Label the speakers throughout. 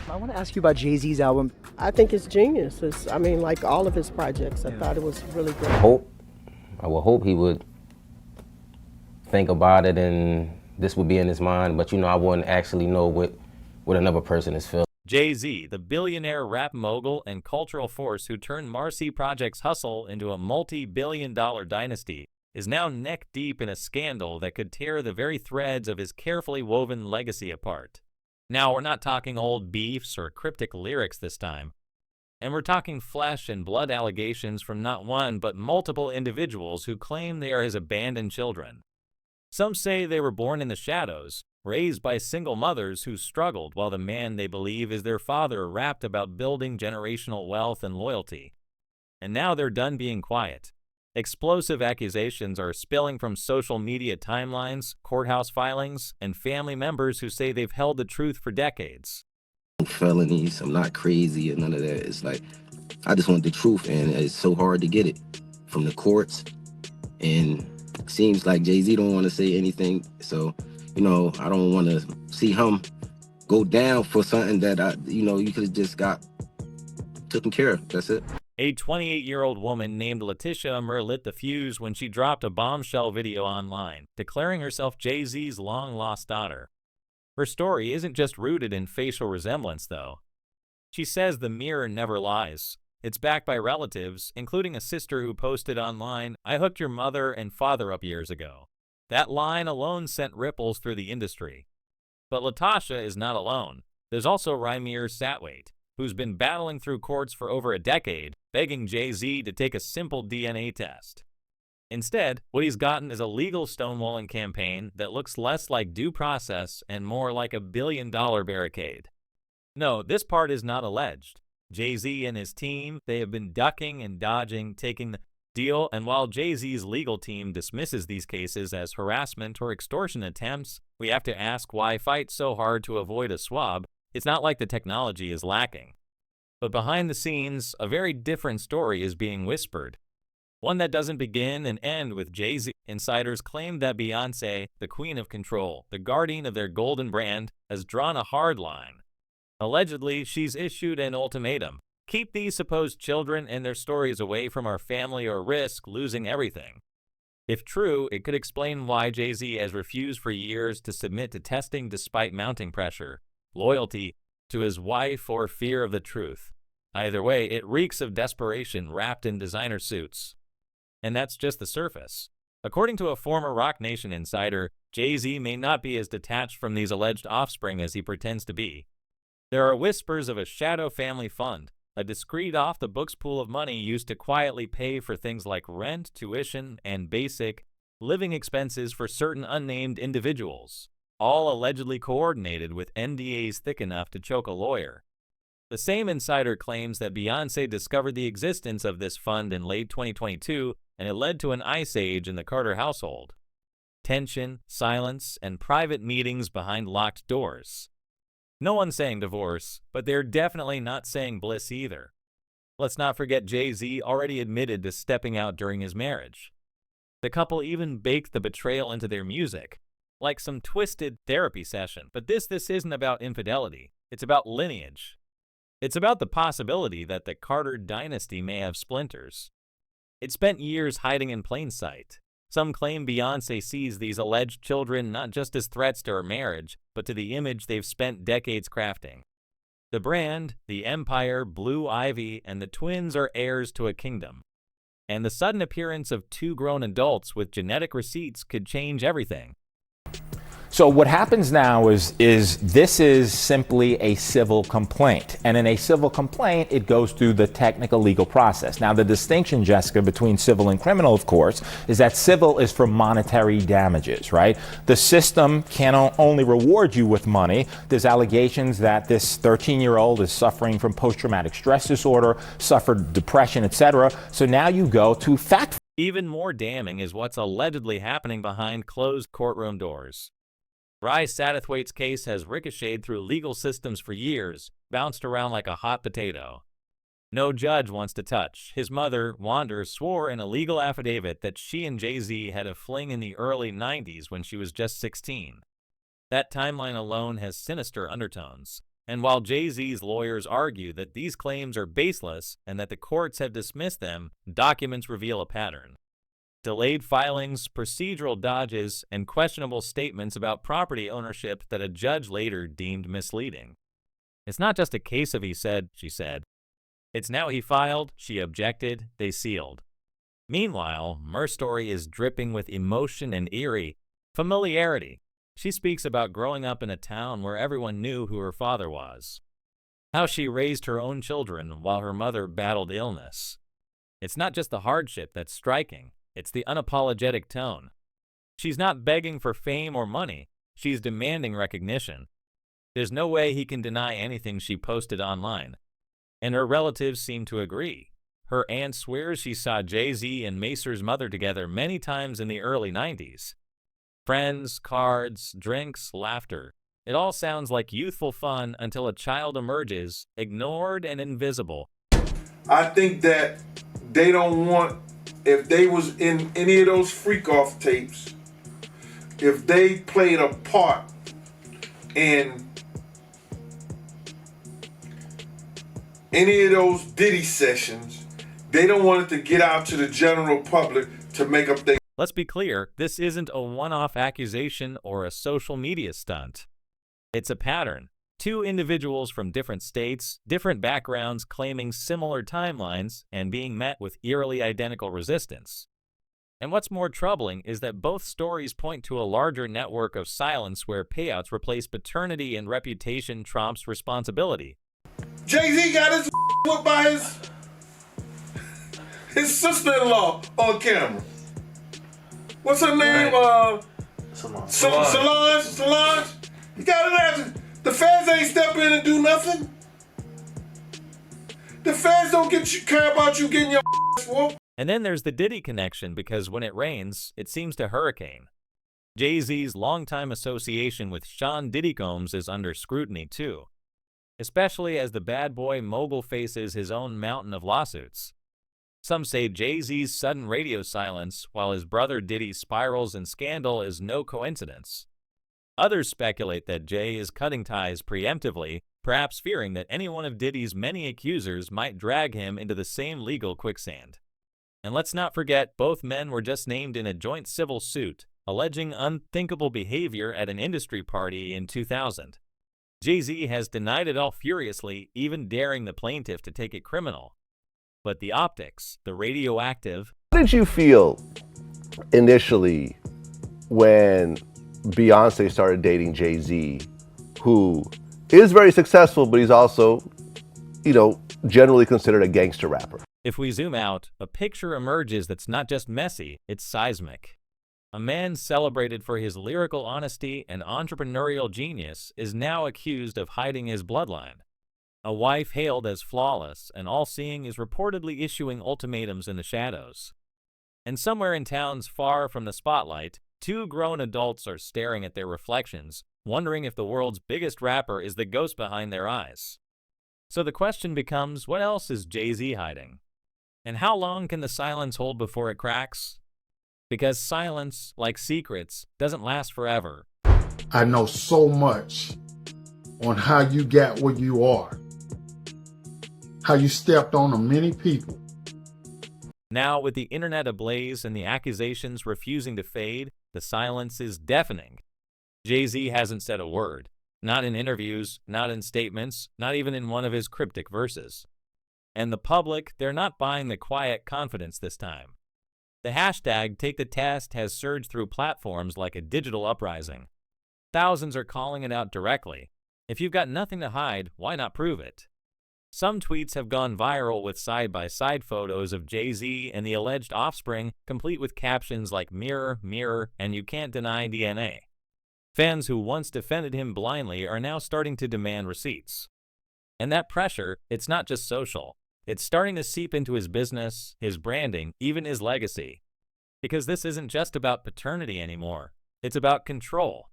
Speaker 1: I want to ask you about Jay-Z's album.
Speaker 2: I think it's genius. I mean, like all of his projects, I thought it was really great.
Speaker 3: I would hope he would think about it and this would be in his mind, but I wouldn't actually know what another person is feeling.
Speaker 4: Jay-Z, the billionaire rap mogul and cultural force who turned Marcy Project's hustle into a multi-billion-dollar dynasty, is now neck-deep in a scandal that could tear the very threads of his carefully woven legacy apart. Now, we're not talking old beefs or cryptic lyrics this time, and we're talking flesh and blood allegations from not one but multiple individuals who claim they are his abandoned children. Some say they were born in the shadows, raised by single mothers who struggled while the man they believe is their father rapped about building generational wealth and loyalty. And now they're done being quiet. Explosive accusations are spilling from social media timelines, courthouse filings, and family members who say they've held the truth for decades.
Speaker 3: Felonies, I'm not crazy or none of that. It's like, I just want the truth, and it's so hard to get it from the courts. And it seems like Jay-Z don't want to say anything, so I don't want to see him go down for something that you could have just got taken care of. That's it.
Speaker 4: A 28-year-old woman named Letitia Amur lit the fuse when she dropped a bombshell video online, declaring herself Jay-Z's long-lost daughter. Her story isn't just rooted in facial resemblance, though. She says the mirror never lies. It's backed by relatives, including a sister who posted online, "I hooked your mother and father up years ago." That line alone sent ripples through the industry. But Latasha is not alone. There's also Rymir Satwait, who's been battling through courts for over a decade, begging Jay-Z to take a simple DNA test. Instead, what he's gotten is a legal stonewalling campaign that looks less like due process and more like a billion-dollar barricade. No, this part is not alleged. Jay-Z and his team, they have been ducking and dodging, taking the deal, and while Jay-Z's legal team dismisses these cases as harassment or extortion attempts, we have to ask why fight so hard to avoid a swab. It's not like the technology is lacking. But behind the scenes, a very different story is being whispered. One that doesn't begin and end with Jay-Z. Insiders claim that Beyonce, the queen of control, the guardian of their golden brand, has drawn a hard line. Allegedly, she's issued an ultimatum. Keep these supposed children and their stories away from our family or risk losing everything. If true, it could explain why Jay-Z has refused for years to submit to testing despite mounting pressure, loyalty to his wife, or fear of the truth. Either way, it reeks of desperation wrapped in designer suits. And that's just the surface. According to a former Roc Nation insider, Jay-Z may not be as detached from these alleged offspring as he pretends to be. There are whispers of a shadow family fund, a discreet off-the-books pool of money used to quietly pay for things like rent, tuition, and basic living expenses for certain unnamed individuals, all allegedly coordinated with NDAs thick enough to choke a lawyer. The same insider claims that Beyonce discovered the existence of this fund in late 2022, and it led to an ice age in the Carter household. Tension, silence, and private meetings behind locked doors. No one's saying divorce, but they're definitely not saying bliss either. Let's not forget Jay-Z already admitted to stepping out during his marriage. The couple even baked the betrayal into their music, like some twisted therapy session. But this isn't about infidelity. It's about lineage. It's about the possibility that the Carter dynasty may have splinters. It spent years hiding in plain sight. Some claim Beyonce sees these alleged children not just as threats to her marriage, but to the image they've spent decades crafting. The brand, the empire, Blue Ivy, and the twins are heirs to a kingdom. And the sudden appearance of two grown adults with genetic receipts could change everything.
Speaker 5: So what happens now is this is simply a civil complaint. And in a civil complaint, it goes through the technical legal process. Now, the distinction, Jessica, between civil and criminal, of course, is that civil is for monetary damages, right? The system can only reward you with money. There's allegations that this 13-year-old is suffering from post-traumatic stress disorder, suffered depression, etc. So now you go to fact.
Speaker 4: Even more damning is what's allegedly happening behind closed courtroom doors. Rye Satterthwaite's case has ricocheted through legal systems for years, bounced around like a hot potato. No judge wants to touch. His mother, Wander, swore in a legal affidavit that she and Jay-Z had a fling in the early 90s when she was just 16. That timeline alone has sinister undertones, And while Jay-Z's lawyers argue that these claims are baseless and that the courts have dismissed them, documents reveal a pattern. Delayed filings, procedural dodges, and questionable statements about property ownership that a judge later deemed misleading. It's not just a case of he said, she said. It's now he filed, she objected, they sealed. Meanwhile, Mer's story is dripping with emotion and eerie familiarity. She speaks about growing up in a town where everyone knew who her father was. How she raised her own children while her mother battled illness. It's not just the hardship that's striking, it's the unapologetic tone. She's not begging for fame or money, she's demanding recognition. There's no way he can deny anything she posted online. And her relatives seem to agree. Her aunt swears she saw Jay-Z and Macer's mother together many times in the early 90s. Friends, cards, drinks, laughter. It all sounds like youthful fun until a child emerges, ignored and invisible.
Speaker 6: I think that they don't want, if they was in any of those freak-off tapes, if they played a part in any of those Diddy sessions, they don't want it to get out to the general public to make up their...
Speaker 4: Let's be clear, this isn't a one-off accusation or a social media stunt. It's a pattern. Two individuals from different states, different backgrounds claiming similar timelines and being met with eerily identical resistance. And what's more troubling is that both stories point to a larger network of silence where payouts replace paternity and reputation trumps responsibility.
Speaker 6: Jay-Z got his whipped by his sister-in-law on camera. What's her name? Solange. You got it. The feds ain't step in and do nothing. The feds don't care about you getting your ass whooped.
Speaker 4: And then there's the Diddy connection, because when it rains, it seems to hurricane. Jay-Z's longtime association with Sean Diddy Combs is under scrutiny too, especially as the bad boy mogul faces his own mountain of lawsuits. Some say Jay-Z's sudden radio silence while his brother Diddy spirals in scandal is no coincidence. Others speculate that Jay is cutting ties preemptively, perhaps fearing that any one of Diddy's many accusers might drag him into the same legal quicksand. And let's not forget, both men were just named in a joint civil suit, alleging unthinkable behavior at an industry party in 2000. Jay-Z has denied it all furiously, even daring the plaintiff to take it criminal. But the optics, the radioactive...
Speaker 7: How did you feel initially when Beyonce started dating Jay-Z, who is very successful, but he's also, generally considered a gangster rapper?
Speaker 4: If we zoom out, a picture emerges that's not just messy, it's seismic. A man celebrated for his lyrical honesty and entrepreneurial genius is now accused of hiding his bloodline. A wife hailed as flawless and all-seeing is reportedly issuing ultimatums in the shadows. And somewhere in towns far from the spotlight, two grown adults are staring at their reflections, wondering if the world's biggest rapper is the ghost behind their eyes. So the question becomes, what else is Jay-Z hiding? And how long can the silence hold before it cracks? Because silence, like secrets, doesn't last forever.
Speaker 8: I know so much on how you got where you are, how you stepped on many people.
Speaker 4: Now, with the internet ablaze and the accusations refusing to fade, the silence is deafening. Jay-Z hasn't said a word. Not in interviews, not in statements, not even in one of his cryptic verses. And the public, they're not buying the quiet confidence this time. The hashtag #TakeTheTest has surged through platforms like a digital uprising. Thousands are calling it out directly. If you've got nothing to hide, why not prove it? Some tweets have gone viral with side-by-side photos of Jay-Z and the alleged offspring, complete with captions like "Mirror, mirror, and you can't deny DNA." Fans who once defended him blindly are now starting to demand receipts. And that pressure, it's not just social. It's starting to seep into his business, his branding, even his legacy. Because this isn't just about paternity anymore. It's about control.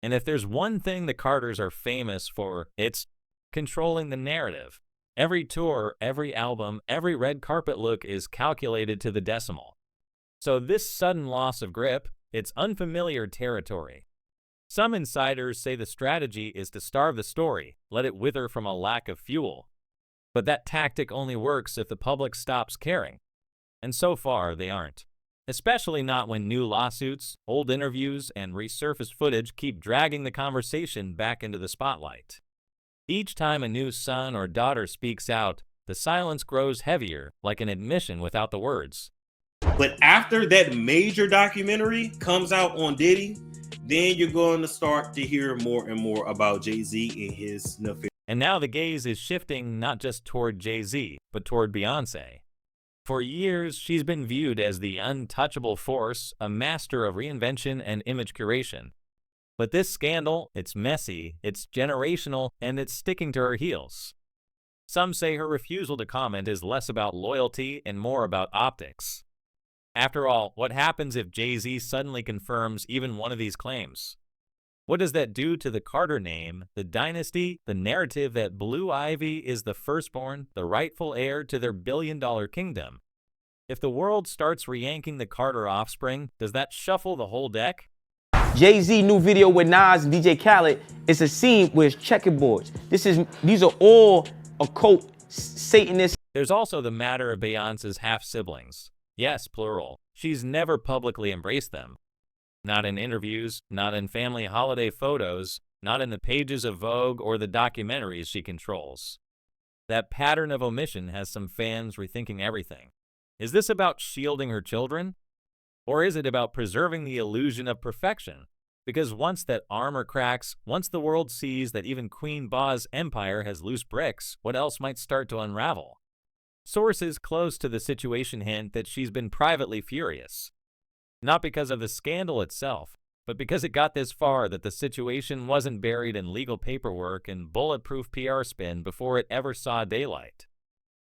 Speaker 4: And if there's one thing the Carters are famous for, it's controlling the narrative. Every tour, every album, every red carpet look is calculated to the decimal. So this sudden loss of grip, it's unfamiliar territory. Some insiders say the strategy is to starve the story, let it wither from a lack of fuel. But that tactic only works if the public stops caring. And so far, they aren't. Especially not when new lawsuits, old interviews, and resurfaced footage keep dragging the conversation back into the spotlight. Each time a new son or daughter speaks out, the silence grows heavier, like an admission without the words.
Speaker 9: But after that major documentary comes out on Diddy, then you're going to start to hear more and more about Jay-Z and his nefarious.
Speaker 4: And now the gaze is shifting not just toward Jay-Z, but toward Beyonce. For years, she's been viewed as the untouchable force, a master of reinvention and image curation. But this scandal, it's messy, it's generational, and it's sticking to her heels. Some say her refusal to comment is less about loyalty and more about optics. After all, what happens if Jay-Z suddenly confirms even one of these claims? What does that do to the Carter name, the dynasty, the narrative that Blue Ivy is the firstborn, the rightful heir to their billion-dollar kingdom? If the world starts re-yanking the Carter offspring, does that shuffle the whole deck?
Speaker 10: Jay-Z new video with Nas and DJ Khaled is a scene where it's checkerboards. These are all occult Satanists.
Speaker 4: There's also the matter of Beyonce's half-siblings. Yes, plural. She's never publicly embraced them. Not in interviews, not in family holiday photos, not in the pages of Vogue or the documentaries she controls. That pattern of omission has some fans rethinking everything. Is this about shielding her children? Or is it about preserving the illusion of perfection? Because once that armor cracks, once the world sees that even Queen Ba's empire has loose bricks, what else might start to unravel? Sources close to the situation hint that she's been privately furious. Not because of the scandal itself, but because it got this far that the situation wasn't buried in legal paperwork and bulletproof PR spin before it ever saw daylight.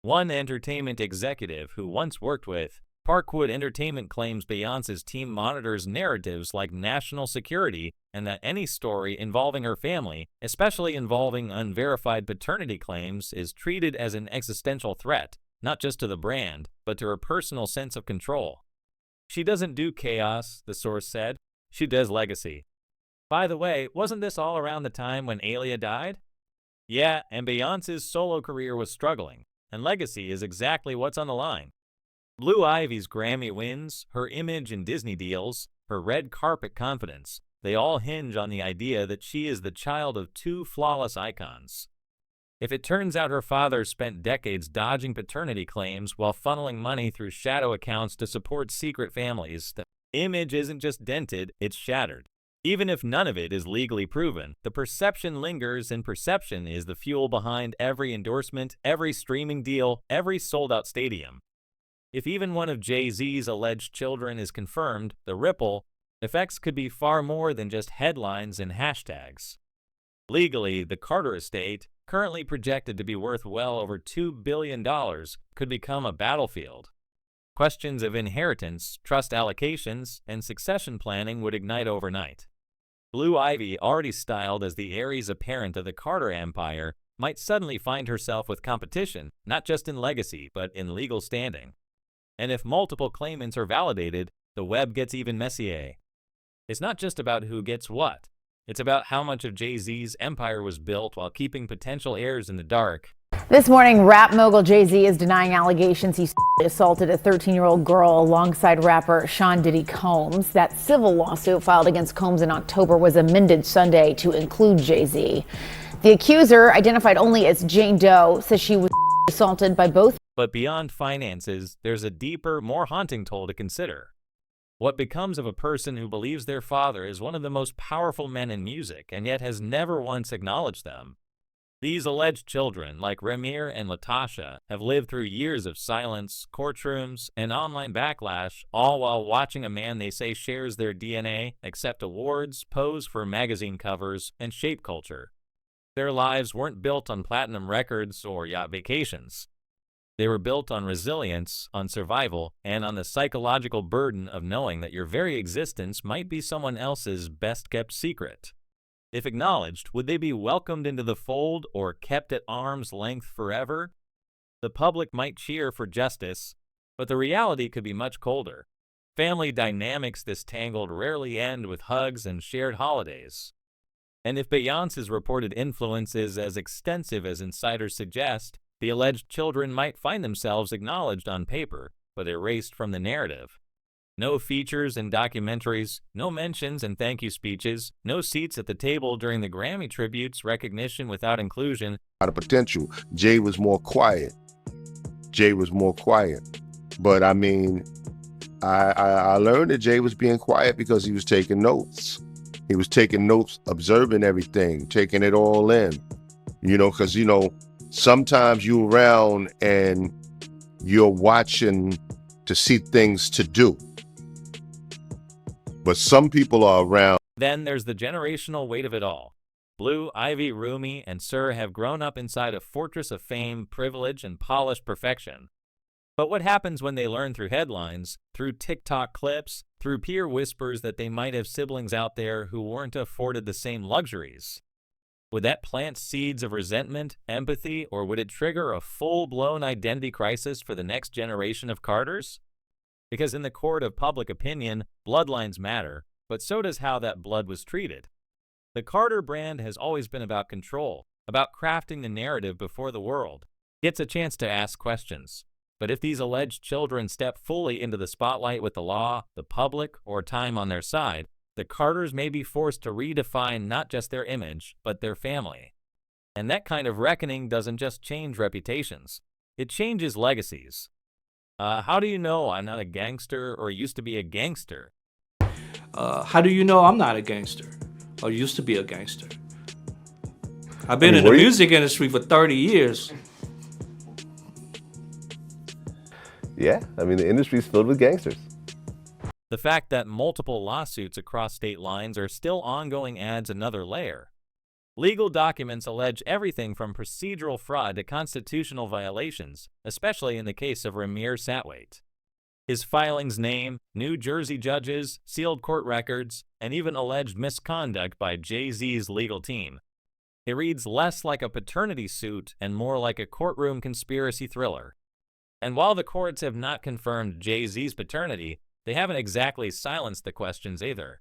Speaker 4: One entertainment executive who once worked with Parkwood Entertainment claims Beyonce's team monitors narratives like national security and that any story involving her family, especially involving unverified paternity claims, is treated as an existential threat, not just to the brand, but to her personal sense of control. She doesn't do chaos, the source said. She does legacy. By the way, wasn't this all around the time when Aaliyah died? Yeah, and Beyonce's solo career was struggling, and legacy is exactly what's on the line. Blue Ivy's Grammy wins, her image in Disney deals, her red carpet confidence, they all hinge on the idea that she is the child of two flawless icons. If it turns out her father spent decades dodging paternity claims while funneling money through shadow accounts to support secret families, the image isn't just dented, it's shattered. Even if none of it is legally proven, the perception lingers, and perception is the fuel behind every endorsement, every streaming deal, every sold-out stadium. If even one of Jay-Z's alleged children is confirmed, the ripple effects could be far more than just headlines and hashtags. Legally, the Carter estate, currently projected to be worth well over $2 billion, could become a battlefield. Questions of inheritance, trust allocations, and succession planning would ignite overnight. Blue Ivy, already styled as the Aries apparent of the Carter empire, might suddenly find herself with competition, not just in legacy, but in legal standing. And if multiple claimants are validated, the web gets even messier. It's not just about who gets what. It's about how much of Jay-Z's empire was built while keeping potential heirs in the dark.
Speaker 11: This morning, rap mogul Jay-Z is denying allegations he assaulted a 13-year-old girl alongside rapper Sean Diddy Combs. That civil lawsuit filed against Combs in October was amended Sunday to include Jay-Z. The accuser, identified only as Jane Doe, says she was assaulted by both.
Speaker 4: But beyond finances, there's a deeper, more haunting toll to consider. What becomes of a person who believes their father is one of the most powerful men in music and yet has never once acknowledged them? These alleged children, like Ramir and Latasha, have lived through years of silence, courtrooms, and online backlash, all while watching a man they say shares their DNA accept awards, pose for magazine covers, and shape culture. Their lives weren't built on platinum records or yacht vacations. They were built on resilience, on survival, and on the psychological burden of knowing that your very existence might be someone else's best-kept secret. If acknowledged, would they be welcomed into the fold or kept at arm's length forever? The public might cheer for justice, but the reality could be much colder. Family dynamics this tangled rarely end with hugs and shared holidays. And if Beyonce's reported influence is as extensive as insiders suggest, the alleged children might find themselves acknowledged on paper, but erased from the narrative. No features in documentaries, no mentions and thank you speeches, no seats at the table during the Grammy tributes, recognition without inclusion.
Speaker 12: Out of potential, Jay was more quiet. But I mean, I learned that Jay was being quiet because he was taking notes. He was taking notes, observing everything, taking it all in. Because, sometimes you're around and you're watching to see things to do. But some people are around.
Speaker 4: Then there's the generational weight of it all. Blue, Ivy, Rumi, and Sir have grown up inside a fortress of fame, privilege, and polished perfection. But what happens when they learn through headlines, through TikTok clips, through peer whispers that they might have siblings out there who weren't afforded the same luxuries? Would that plant seeds of resentment, empathy, or would it trigger a full-blown identity crisis for the next generation of Carters? Because in the court of public opinion, bloodlines matter, but so does how that blood was treated. The Carter brand has always been about control, about crafting the narrative before the world gets a chance to ask questions. But if these alleged children step fully into the spotlight with the law, the public, or time on their side, the Carters may be forced to redefine not just their image, but their family. And that kind of reckoning doesn't just change reputations, it changes legacies. How do you know I'm not a gangster or used to be a gangster?
Speaker 13: How do you know I'm not a gangster or used to be a gangster? I've been in the music industry for 30 years.
Speaker 7: Yeah, the industry's filled with gangsters.
Speaker 4: The fact that multiple lawsuits across state lines are still ongoing adds another layer. Legal documents allege everything from procedural fraud to constitutional violations, especially in the case of Ramir Satwait. His filings name New Jersey judges, sealed court records, and even alleged misconduct by Jay-Z's legal team. It reads less like a paternity suit and more like a courtroom conspiracy thriller. And while the courts have not confirmed Jay-Z's paternity, they haven't exactly silenced the questions either.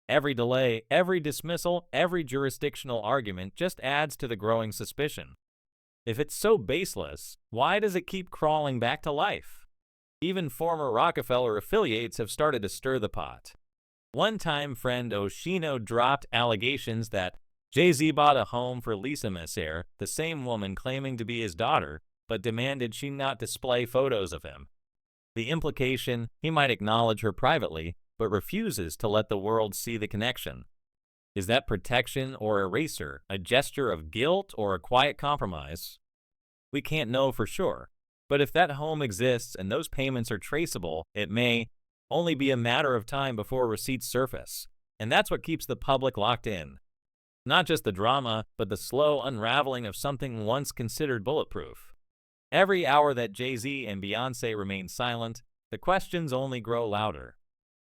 Speaker 4: Every delay, every dismissal, every jurisdictional argument just adds to the growing suspicion. If it's so baseless, why does it keep crawling back to life? Even former Rockefeller affiliates have started to stir the pot. One-time friend Oshino dropped allegations that Jay-Z bought a home for Lisa Messer, the same woman claiming to be his daughter, but demanded she not display photos of him. The implication, he might acknowledge her privately, but refuses to let the world see the connection. Is that protection or eraser, a gesture of guilt or a quiet compromise? We can't know for sure, but if that home exists and those payments are traceable, it may only be a matter of time before receipts surface, and that's what keeps the public locked in. Not just the drama, but the slow unraveling of something once considered bulletproof. Every hour that Jay-Z and Beyonce remain silent, the questions only grow louder.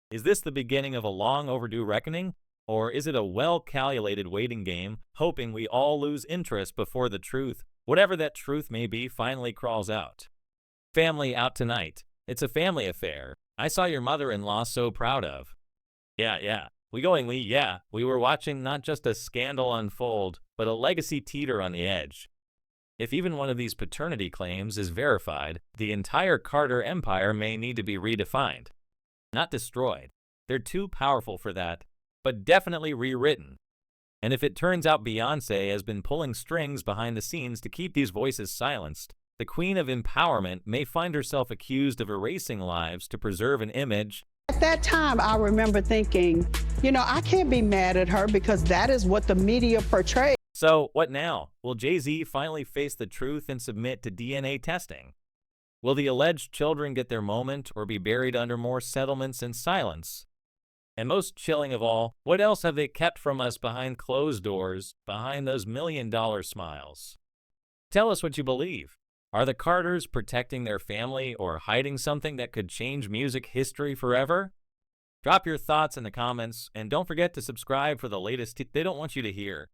Speaker 4: Is this the beginning of a long overdue reckoning? Or is it a well-calculated waiting game, hoping we all lose interest before the truth, whatever that truth may be, finally crawls out? Family out tonight. It's a family affair. I saw your mother-in-law so proud of. Yeah. We were watching not just a scandal unfold, but a legacy teeter on the edge. If even one of these paternity claims is verified, the entire Carter empire may need to be redefined. Not destroyed. They're too powerful for that, but definitely rewritten. And if it turns out Beyonce has been pulling strings behind the scenes to keep these voices silenced, the queen of empowerment may find herself accused of erasing lives to preserve an image.
Speaker 2: At that time, I remember thinking, I can't be mad at her because that is what the media portrays.
Speaker 4: So, what now? Will Jay-Z finally face the truth and submit to DNA testing? Will the alleged children get their moment or be buried under more settlements and silence? And most chilling of all, what else have they kept from us behind closed doors, behind those million-dollar smiles? Tell us what you believe. Are the Carters protecting their family or hiding something that could change music history forever? Drop your thoughts in the comments, and don't forget to subscribe for the latest they don't want you to hear.